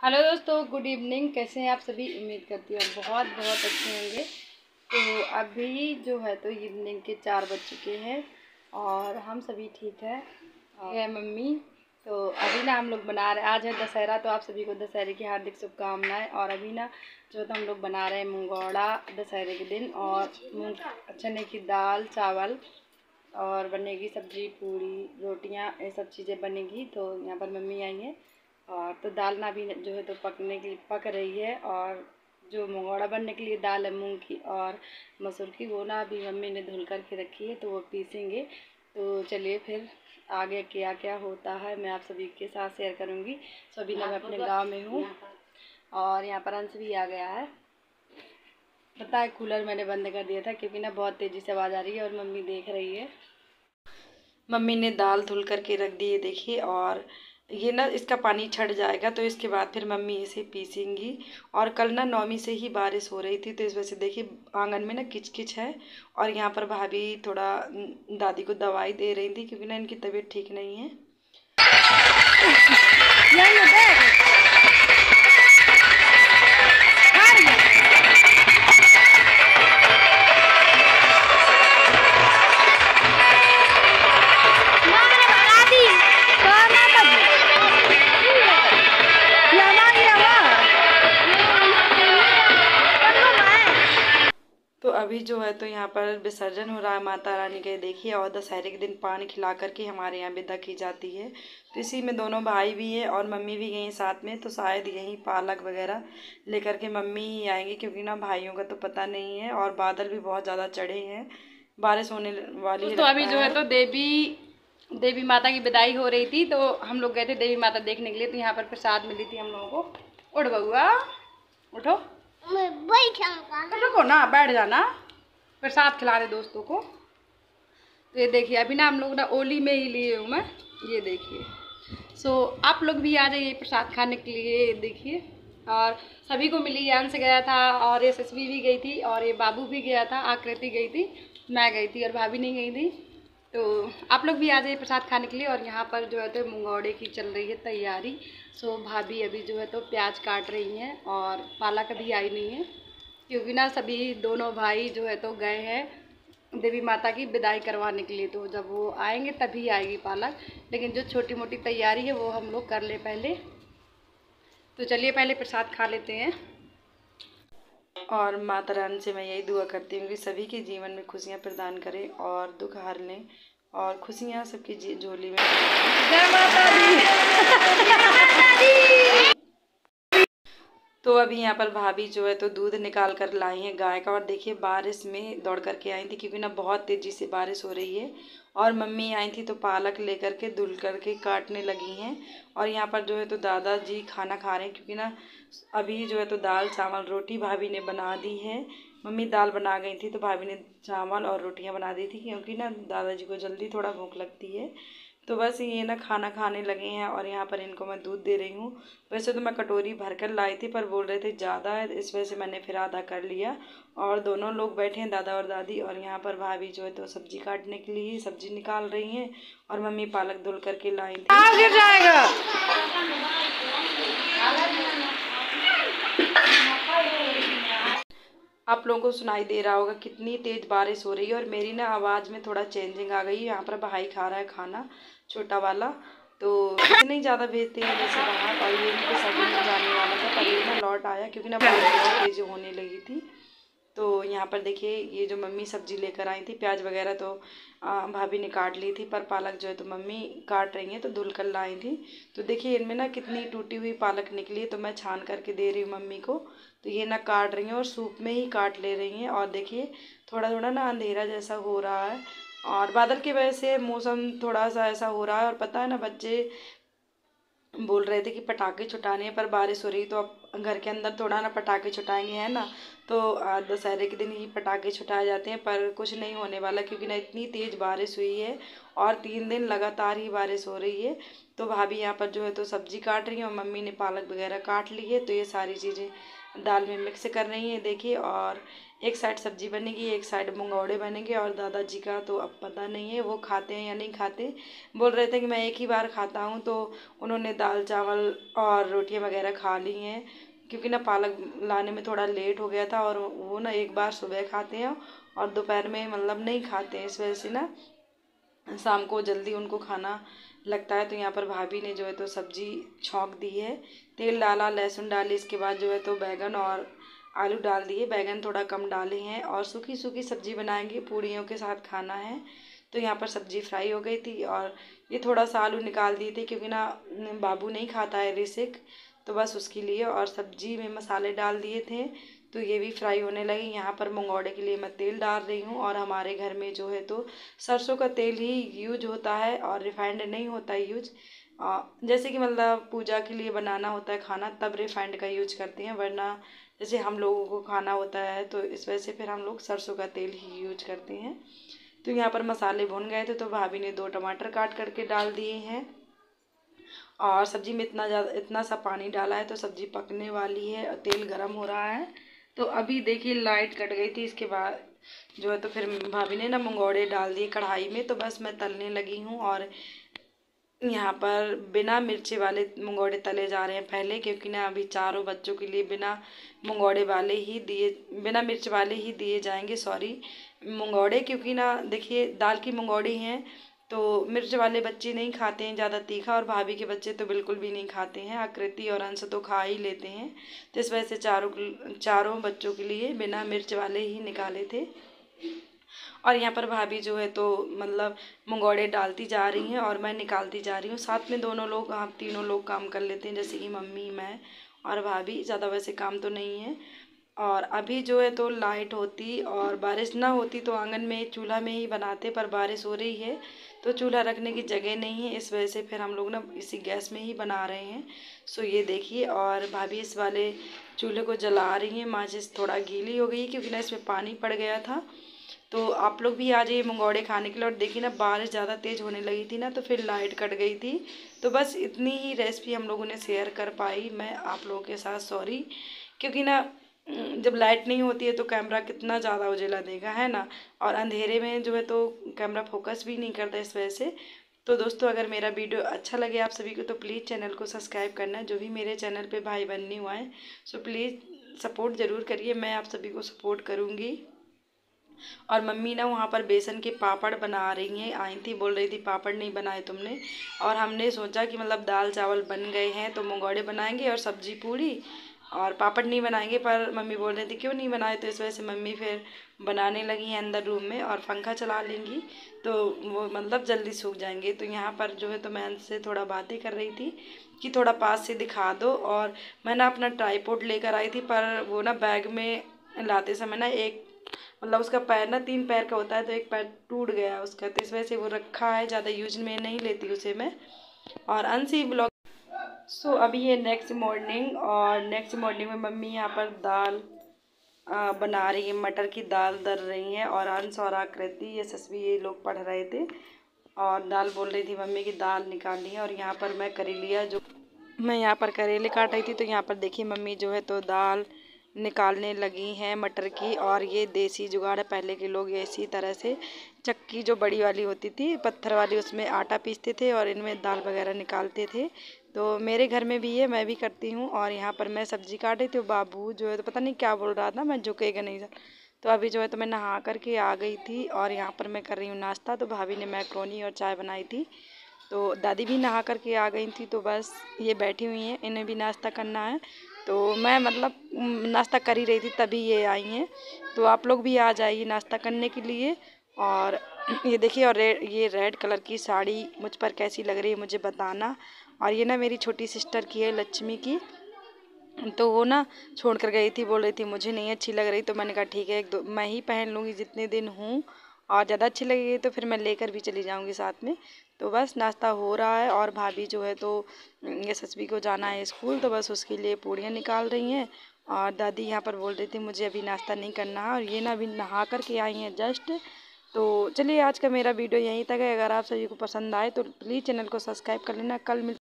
Hello दोस्तों, good evening. कैसे हैं आप सभी? उम्मीद करती हूँ बहुत बहुत अच्छे होंगे। तो अभी जो है तो इवनिंग के 4 बज चुके हैं और हम सभी ठीक है। और है मम्मी। तो अभी ना हम लोग बना रहे, आज है दशहरा, तो आप सभी को दशहरे की हार्दिक शुभकामनाएं। और अभी ना जो है तो हम लोग बना रहे हैं मुंगौड़ा दशहरे के दिन, और चने की दाल चावल, और बनेगी सब्जी पूरी रोटियां, ये सब चीज़ें बनेगी। तो यहाँ पर मम्मी आई हैं, और तो दाल ना भी जो है तो पकने के लिए पक रही है। और जो मंगौड़ा बनने के लिए दाल है मूंग की और मसूर की, वो ना अभी मम्मी ने धुल कर के रखी है, तो वो पीसेंगे। तो चलिए फिर आगे क्या क्या होता है मैं आप सभी के साथ शेयर करूँगी। तो अभी ना मैं अपने गाँव में हूँ, और यहाँ पर अंश भी आ गया है। पता है, कूलर मैंने बंद कर दिया था क्योंकि ना बहुत तेज़ी से आवाज़ आ रही है, और मम्मी देख रही है। मम्मी ने दाल धुल करके रख दी है, देखिए। और ये ना इसका पानी छट जाएगा, तो इसके बाद फिर मम्मी इसे पीसेंगी। और कल ना नौमी से ही बारिश हो रही थी, तो इस वजह से देखिए आंगन में ना किचकिच है। और यहाँ पर भाभी थोड़ा दादी को दवाई दे रही थी क्योंकि ना इनकी तबीयत ठीक नहीं है। तो अभी जो है तो यहाँ पर विसर्जन हो रहा है माता रानी के, देखिए। और दशहरे के दिन पान खिला करके हमारे यहाँ विदा की जाती है। तो इसी में दोनों भाई भी हैं और मम्मी भी गई साथ में। तो शायद यहीं पालक वगैरह लेकर के मम्मी ही आएंगी, क्योंकि ना भाइयों का तो पता नहीं है। और बादल भी बहुत ज़्यादा चढ़े हैं, बारिश होने वाली है। तो अभी जो है तो देवी माता की विदाई हो रही थी, तो हम लोग गए थे देवी माता देखने के लिए। तो यहाँ पर प्रसाद मिली थी हम लोगों को। उठ बउआ, उठो, रुको ना, बैठ जाना, प्रसाद खिला दे दोस्तों को। तो ये देखिए अभी ना हम लोग ना ओली में ही लिए हूँ मैं, ये देखिए। आप लोग भी आ जाइए प्रसाद खाने के लिए, देखिए। और सभी को मिली, अंश गया था और यशस्वी भी गई थी, और ये बाबू भी गया था, आकृति गई थी, मैं गई थी, और भाभी नहीं गई थी। तो आप लोग भी आ जाइए प्रसाद खाने के लिए। और यहाँ पर जो है तो मुंगौड़े की चल रही है तैयारी। भाभी अभी जो है तो प्याज काट रही हैं, और पालक अभी आई नहीं है क्योंकि ना सभी दोनों भाई जो है तो गए हैं देवी माता की विदाई करवाने के लिए। तो जब वो आएंगे तभी आएगी पालक, लेकिन जो छोटी मोटी तैयारी है वो हम लोग कर ले पहले। तो चलिए पहले प्रसाद खा लेते हैं। और माता रानी से मैं यही दुआ करती हूँ कि सभी के जीवन में खुशियाँ प्रदान करें और दुख हर लें, और खुशियाँ सबकी झोली में। जय माता दी। तो अभी यहाँ पर भाभी जो है तो दूध निकाल कर लाई हैं गाय का। और देखिए बारिश में दौड़ करके आई थी क्योंकि ना बहुत तेज़ी से बारिश हो रही है। और मम्मी आई थी तो पालक लेकर के धुल करके काटने लगी हैं। और यहाँ पर जो है तो दादाजी खाना खा रहे हैं, क्योंकि ना अभी जो है तो दाल चावल रोटी भाभी ने बना दी है। मम्मी दाल बना गई थी तो भाभी ने चावल और रोटियाँ बना दी थी, क्योंकि ना दादाजी को जल्दी थोड़ा भूख लगती है। तो बस ये ना खाना खाने लगे हैं, और यहाँ पर इनको मैं दूध दे रही हूँ। वैसे तो मैं कटोरी भर कर लाई थी, पर बोल रहे थे ज़्यादा है, इस वजह से मैंने फिर आधा कर लिया। और दोनों लोग बैठे हैं, दादा और दादी। और यहाँ पर भाभी जो है तो सब्जी काटने के लिए सब्जी निकाल रही हैं, और मम्मी पालक धुल करके लाई थी। गिर जाएगा। आप लोगों को सुनाई दे रहा होगा कितनी तेज़ बारिश हो रही है, और मेरी ना आवाज़ में थोड़ा चेंजिंग आ गई। यहाँ पर भाई खा रहा है खाना, छोटा वाला। तो इतने ही ज़्यादा भेजते हैं जैसे बाहर। और ये भी सभी में जाने वाला था, पर ये ना लौट आया क्योंकि ना बारिश बहुत तेज़ होने लगी थी। तो यहाँ पर देखिए ये जो मम्मी सब्ज़ी लेकर आई थी, प्याज वगैरह तो भाभी ने काट ली थी, पर पालक जो है तो मम्मी काट रही हैं, तो धुल कर लाई थी। तो देखिए इनमें ना कितनी टूटी हुई पालक निकली है, तो मैं छान करके दे रही हूँ मम्मी को। तो ये ना काट रही हैं और सूप में ही काट ले रही हैं। और देखिए थोड़ा थोड़ा ना अंधेरा जैसा हो रहा है, और बादल की वजह से मौसम थोड़ा सा ऐसा हो रहा है। और पता है ना, बच्चे बोल रहे थे कि पटाखे छुटाने हैं, पर बारिश हो रही, तो अब घर के अंदर थोड़ा ना पटाखे छुटाएंगे, है ना। तो दशहरे के दिन ही पटाखे छुटाए जाते हैं, पर कुछ नहीं होने वाला क्योंकि ना इतनी तेज़ बारिश हुई है, और 3 दिन लगातार ही बारिश हो रही है। तो भाभी यहाँ पर जो है तो सब्जी काट रही हैं, और मम्मी ने पालक वगैरह काट ली है। तो ये सारी चीज़ें दाल में मिक्स कर रही हैं देखिए। और एक साइड सब्जी बनेगी, एक साइड मंगौड़े बनेंगे। और दादाजी का तो अब पता नहीं है वो खाते हैं या नहीं खाते। बोल रहे थे कि मैं एक ही बार खाता हूँ, तो उन्होंने दाल चावल और रोटियाँ वगैरह खा ली हैं, क्योंकि ना पालक लाने में थोड़ा लेट हो गया था। और वो ना एक बार सुबह खाते हैं और दोपहर में मतलब नहीं खाते हैं, इस वजह से ना शाम को जल्दी उनको खाना लगता है। तो यहाँ पर भाभी ने जो है तो सब्जी छौंक दी है, तेल डाला, लहसुन डाली, इसके बाद जो है तो बैगन और आलू डाल दिए। बैगन थोड़ा कम डाले हैं और सूखी सूखी सब्जी बनाएंगे, पूड़ियों के साथ खाना है। तो यहाँ पर सब्जी फ्राई हो गई थी और ये थोड़ा सा आलू निकाल दिए थे, क्योंकि ना बाबू नहीं खाता है रिसिक, तो बस उसके लिए। और सब्जी में मसाले डाल दिए थे, तो ये भी फ्राई होने लगी। यहाँ पर मंगौड़े के लिए मैं तेल डाल रही हूँ। और हमारे घर में जो है तो सरसों का तेल ही यूज होता है और रिफाइंड नहीं होता यूज। जैसे कि मतलब पूजा के लिए बनाना होता है खाना, तब रिफाइंड का यूज करते हैं, वरना जैसे हम लोगों को खाना होता है तो इस वजह से फिर हम लोग सरसों का तेल ही यूज करते हैं। तो यहाँ पर मसाले भुन गए थे, तो भाभी ने 2 टमाटर काट करके डाल दिए हैं। और सब्जी में इतना सा पानी डाला है तो सब्जी पकने वाली है और तेल गर्म हो रहा है। तो अभी देखिए लाइट कट गई थी, इसके बाद जो है तो फिर भाभी ने ना मंगौड़े डाल दिए कढ़ाई में। तो बस मैं तलने लगी हूँ। और यहाँ पर बिना मिर्ची वाले मंगौड़े तले जा रहे हैं पहले, क्योंकि ना अभी चारों बच्चों के लिए बिना मिर्च वाले ही दिए जाएंगे, सॉरी, मंगौड़े। क्योंकि ना देखिए दाल की मंगौड़ी हैं, तो मिर्च वाले बच्चे नहीं खाते हैं ज़्यादा तीखा, और भाभी के बच्चे तो बिल्कुल भी नहीं खाते हैं। आकृति और अंश तो खा ही लेते हैं। तो इस वजह से चारों बच्चों के लिए बिना मिर्च वाले ही निकाले थे। और यहाँ पर भाभी जो है तो मतलब मंगौड़े डालती जा रही हैं और मैं निकालती जा रही हूँ। साथ में दोनों लोग, हम तीनों लोग काम कर लेते हैं, जैसे कि मम्मी, मैं और भाभी। ज़्यादा वैसे काम तो नहीं है। और अभी जो है तो लाइट होती और बारिश ना होती तो आंगन में चूल्हा में ही बनाते, पर बारिश हो रही है तो चूल्हा रखने की जगह नहीं है, इस वजह से फिर हम लोग ना इसी गैस में ही बना रहे हैं। सो ये देखिए। और भाभी इस वाले चूल्हे को जला रही हैं। माचिस थोड़ा गीली हो गई, क्योंकि ना इसमें पानी पड़ गया था। तो आप लोग भी आ जाइए मंगौड़े खाने के लिए। और देखिए ना बारिश ज़्यादा तेज़ होने लगी थी ना, तो फिर लाइट कट गई थी। तो बस इतनी ही रेसिपी हम लोगों ने शेयर कर पाई मैं आप लोगों के साथ, सॉरी। क्योंकि ना जब लाइट नहीं होती है तो कैमरा कितना ज़्यादा उजेला देगा, है ना। और अंधेरे में जो है तो कैमरा फोकस भी नहीं करता, इस वजह से। तो दोस्तों अगर मेरा वीडियो अच्छा लगे आप सभी को, तो प्लीज़ चैनल को सब्सक्राइब करना। जो भी मेरे चैनल पे भाई बहन न्यू आए, सो प्लीज़ सपोर्ट ज़रूर करिए, मैं आप सभी को सपोर्ट करूँगी। और मम्मी ना वहाँ पर बेसन के पापड़ बना रही हैं, आई थी, बोल रही थी पापड़ नहीं बनाए तुमने। और हमने सोचा कि मतलब दाल चावल बन गए हैं तो मंगौड़े बनाएंगे और सब्जी पूड़ी, और पापड़ नहीं बनाएंगे। पर मम्मी बोल रही थी क्यों नहीं बनाए, तो इस वजह से मम्मी फिर बनाने लगी हैं अंदर रूम में। और पंखा चला लेंगी तो वो मतलब जल्दी सूख जाएंगे। तो यहाँ पर जो है तो मैं उनसे थोड़ा बातें कर रही थी कि थोड़ा पास से दिखा दो। और मैं ना अपना ट्राईपोड लेकर आई थी, पर वो ना बैग में लाते समय ना एक मतलब उसका पैर ना 3 पैर का होता है, तो एक पैर टूट गया उसका, तो इस वजह से वो रखा है, ज़्यादा यूज में नहीं लेती उसे मैं। और अंशी ब्लॉग। सो अभी ये नेक्स्ट मॉर्निंग, और नेक्स्ट मॉर्निंग में मम्मी यहाँ पर दाल बना रही है, मटर की दाल दर रही हैं। और अंश और आकृति, यशस्वी, ये लोग पढ़ रहे थे। और दाल बोल रही थी मम्मी की दाल निकालनी है। और यहाँ पर मैं यहाँ पर करेले काट रही थी। तो यहाँ पर देखिए मम्मी जो है तो दाल निकालने लगी हैं मटर की। और ये देसी जुगाड़ है, पहले के लोग इसी तरह से चक्की जो बड़ी वाली होती थी पत्थर वाली, उसमें आटा पीसते थे और इनमें दाल वगैरह निकालते थे। तो मेरे घर में भी है, मैं भी करती हूँ। और यहाँ पर मैं सब्जी काट रही थी, तो बाबू जो है तो पता नहीं क्या बोल रहा था, मैं झुकेगा नहीं। तो अभी जो है तो मैं नहा करके आ गई थी और यहाँ पर मैं कर रही हूँ नाश्ता। तो भाभी ने मैक्रोनी और चाय बनाई थी, तो दादी भी नहा करके आ गई थी। तो बस ये बैठी हुई हैं, इन्हें भी नाश्ता करना है। तो मैं मतलब नाश्ता कर ही रही थी तभी ये आई हैं। तो आप लोग भी आ जाइए नाश्ता करने के लिए। और ये देखिए, और ये रेड कलर की साड़ी मुझ पर कैसी लग रही है मुझे बताना। और ये ना मेरी छोटी सिस्टर की है, लक्ष्मी की। तो वो ना छोड़ कर गई थी, बोल रही थी मुझे नहीं अच्छी लग रही। तो मैंने कहा ठीक है, एक दो मैं ही पहन लूँगी जितने दिन हूँ, और ज़्यादा अच्छी लगेगी तो फिर मैं लेकर भी चली जाऊँगी साथ में। तो बस नाश्ता हो रहा है। और भाभी जो है तो यशस्वी को जाना है स्कूल, तो बस उसके लिए पूड़ियाँ निकाल रही हैं। और दादी यहाँ पर बोल रही थी मुझे अभी नाश्ता नहीं करना है, और ये ना अभी नहा कर के आई हैं जस्ट। तो चलिए आज का मेरा वीडियो यहीं तक है। अगर आप सभी को पसंद आए तो प्लीज़ चैनल को सब्सक्राइब कर लेना। कल मिल